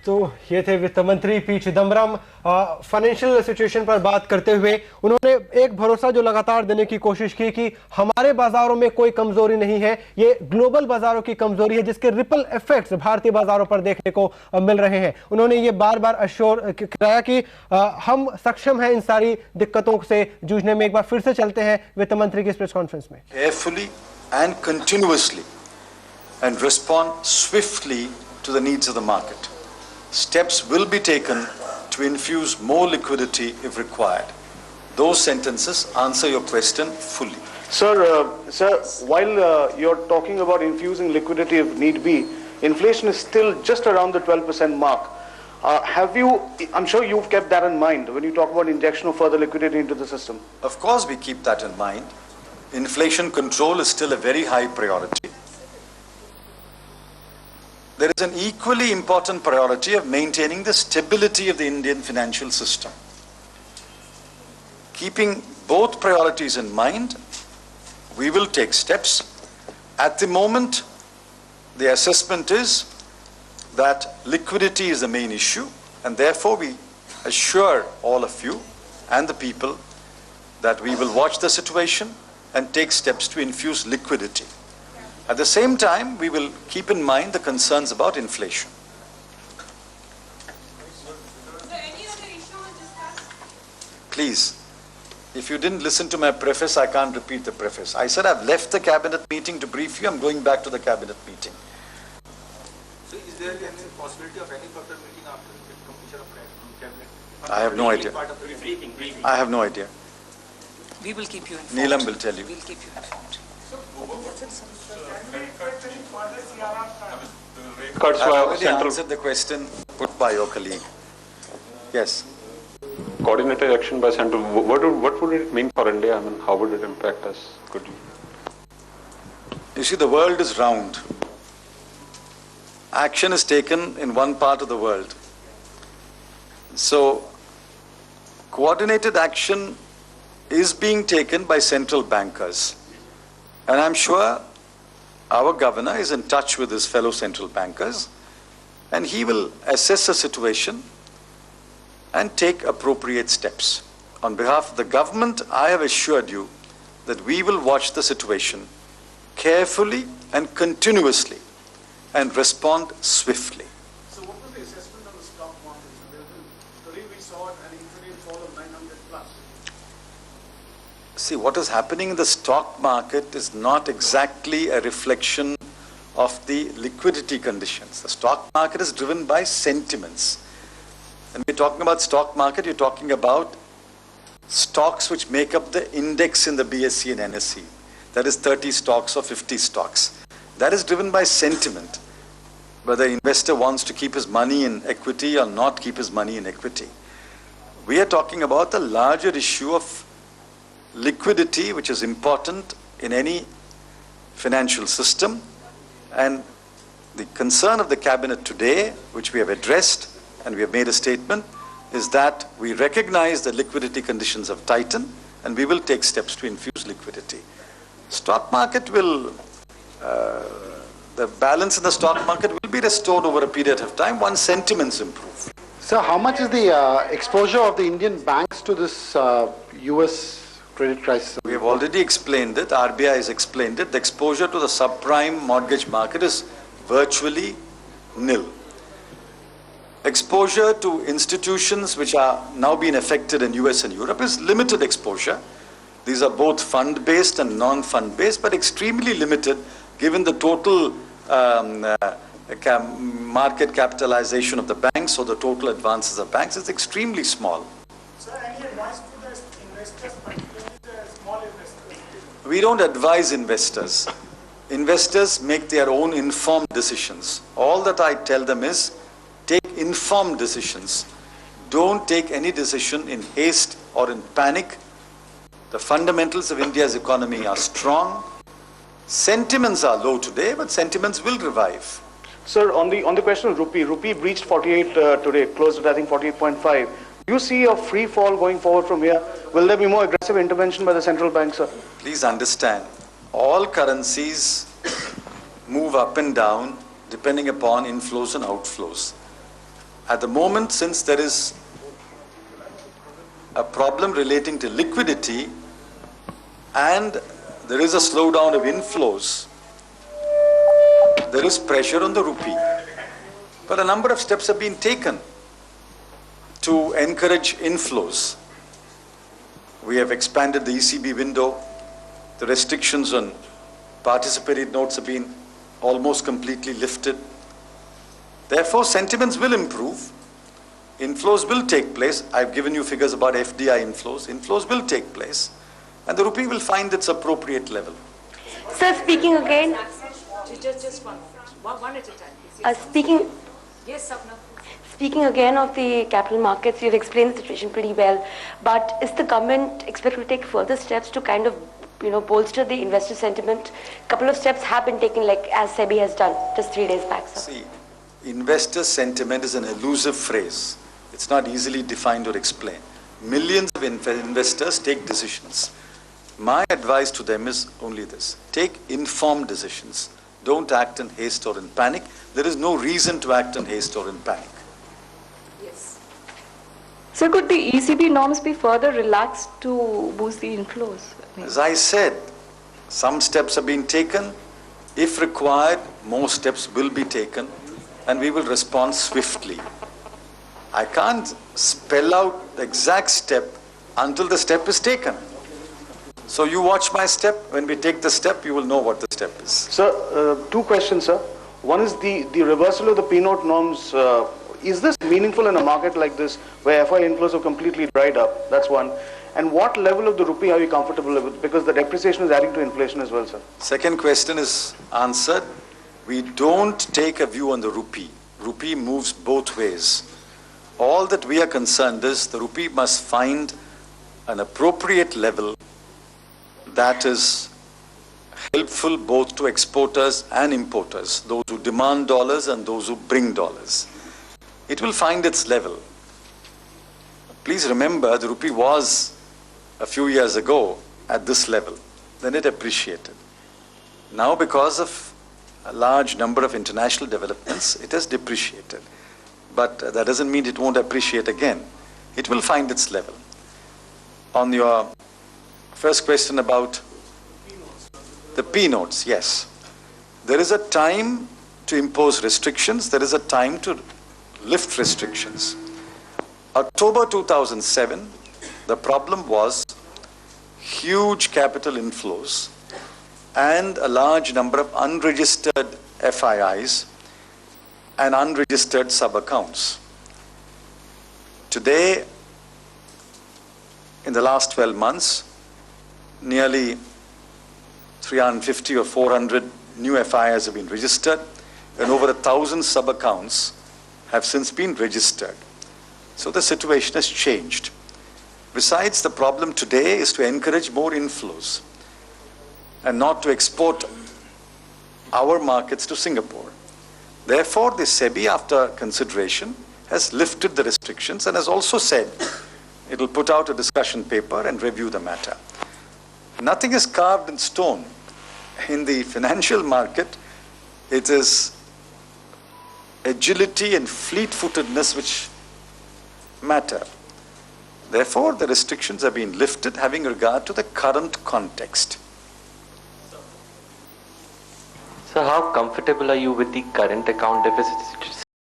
तो ये थे वित्त मंत्री पी चिदम्बरम। फाइनेंशियल सिचुएशन पर बात करते हुए उन्होंने एक भरोसा जो लगातार देने की कोशिश की कि हमारे बाजारों में कोई कमजोरी नहीं है, ये ग्लोबल बाजारों की कमजोरी है जिसके रिपल इफेक्ट्स भारतीय बाजारों पर देखने को मिल रहे हैं। उन्होंने ये बार बार अश्योर कराया कि हम सक्षम हैं इन सारी दिक्कतों से जूझने में। एक बार फिर से चलते हैं वित्त मंत्री की प्रेस कॉन्फ्रेंस में। Carefully and continuously and respond swiftly to the needs of the market. Steps will be taken to infuse more liquidity if required. Those sentences answer your question fully. Sir, while you're talking about infusing liquidity if need be, inflation is still just around the 12% mark. I'm sure you've kept that in mind when you talk about injection of further liquidity into the system. Of course we keep that in mind. Inflation control is still a very high priority. There is an equally important priority of maintaining the stability of the Indian financial system. Keeping both priorities in mind, we will take steps. At the moment, the assessment is that liquidity is the main issue, and therefore we assure all of you and the people that we will watch the situation and take steps to infuse liquidity. At the same time, we will keep in mind the concerns about inflation. Please, if you didn't listen to my preface, I can't repeat the preface. I said I've left the cabinet meeting to brief you. I'm going back to the cabinet meeting. So is there any possibility of any further meeting after the completion of cabinet? I have no idea. I have no idea. We will keep you informed. Neelam will tell you. We'll keep you informed. I've already answered the question put by your colleague. Yes. Coordinated action by central. What would it mean for India? I mean, how would it impact us? Could you? You see, the world is round. Action is taken in one part of the world. So, coordinated action is being taken by central bankers. And I'm sure our governor is in touch with his fellow central bankers, and he will assess the situation and take appropriate steps. On behalf of the government, I have assured you that we will watch the situation carefully and continuously and respond swiftly. So what was the assessment of the stock market? Today we saw an intraday fall of 900 plus. See, what is happening in the stock market is not exactly a reflection of the liquidity conditions. The stock market is driven by sentiments. When we're talking about stock market, you're talking about stocks which make up the index in the BSE and NSE. That is 30 stocks or 50 stocks. That is driven by sentiment, whether the investor wants to keep his money in equity or not keep his money in equity. We are talking about the larger issue of liquidity, which is important in any financial system, and the concern of the cabinet today, which we have addressed and we have made a statement, is that we recognize the liquidity conditions have tightened and we will take steps to infuse liquidity. Stock market will, the balance in the stock market will be restored over a period of time once sentiments improve. Sir, how much is the exposure of the Indian banks to this US credit crisis? We have already explained it, RBI has explained it. The exposure to the subprime mortgage market is virtually nil. Exposure to institutions which are now being affected in US and Europe is limited exposure. These are both fund-based and non-fund-based, but extremely limited given the total market capitalization of the banks or the total advances of banks is extremely small. Sir, any advice to the investors, particularly the small investors? We don't advise investors. Investors make their own informed decisions. All that I tell them is take informed decisions. Don't take any decision in haste or in panic. The fundamentals of India's economy are strong. Sentiments are low today, but sentiments will revive. Sir, on the question of rupee breached 48 today, closed at I think 48.5. Do you see a free fall going forward from here? Will there be more aggressive intervention by the central bank, sir? Please understand, all currencies move up and down depending upon inflows and outflows. At the moment, since there is a problem relating to liquidity and there is a slowdown of inflows, there is pressure on the rupee. But a number of steps have been taken to encourage inflows. We have expanded the ECB window. The restrictions on participatory notes have been almost completely lifted. Therefore, sentiments will improve. Inflows will take place. I've given you figures about FDI inflows. Inflows will take place. And the rupee will find its appropriate level. Sir, speaking again, Just one at a time, please. speaking Yes, Sapna. Speaking again of the capital markets, you've explained the situation pretty well. But is the government expected to take further steps to kind of, bolster the investor sentiment? A couple of steps have been taken, like as SEBI has done just 3 days back, sir. See, investor sentiment is an elusive phrase. It's not easily defined or explained. Millions of investors take decisions. My advice to them is only this: take informed decisions. Don't act in haste or in panic. There is no reason to act in haste or in panic. Yes. So could the ECB norms be further relaxed to boost the inflows? As I said, some steps have been taken. If required, more steps will be taken, and we will respond swiftly. I can't spell out the exact step until the step is taken. So you watch my step. When we take the step, you will know what the step is. Sir, 2 questions, sir. One is the reversal of the P-note norms. Is this meaningful in a market like this where FI inflows have completely dried up? That's one. And what level of the rupee are you comfortable with? Because the depreciation is adding to inflation as well, sir. Second question is answered. We don't take a view on the rupee. Rupee moves both ways. All that we are concerned is the rupee must find an appropriate level that is helpful both to exporters and importers, those who demand dollars and those who bring dollars. It will find its level. Please remember, the rupee was a few years ago at this level. Then it appreciated. Now, because of a large number of international developments, it has depreciated. But that doesn't mean it won't appreciate again. It will find its level. On your first question about the P notes, yes. There is a time to impose restrictions. There is a time to lift restrictions. October 2007, the problem was huge capital inflows and a large number of unregistered FIIs and unregistered sub-accounts. Today, in the last 12 months, nearly 350 or 400 new FIIs have been registered, and over 1,000 sub-accounts have since been registered. So the situation has changed. Besides, the problem today is to encourage more inflows and not to export our markets to Singapore. Therefore, the SEBI, after consideration, has lifted the restrictions and has also said it will put out a discussion paper and review the matter. Nothing is carved in stone. In the financial market, it is agility and fleet-footedness which matter. Therefore, the restrictions have been lifted having regard to the current context. So how comfortable are you with the current account deficit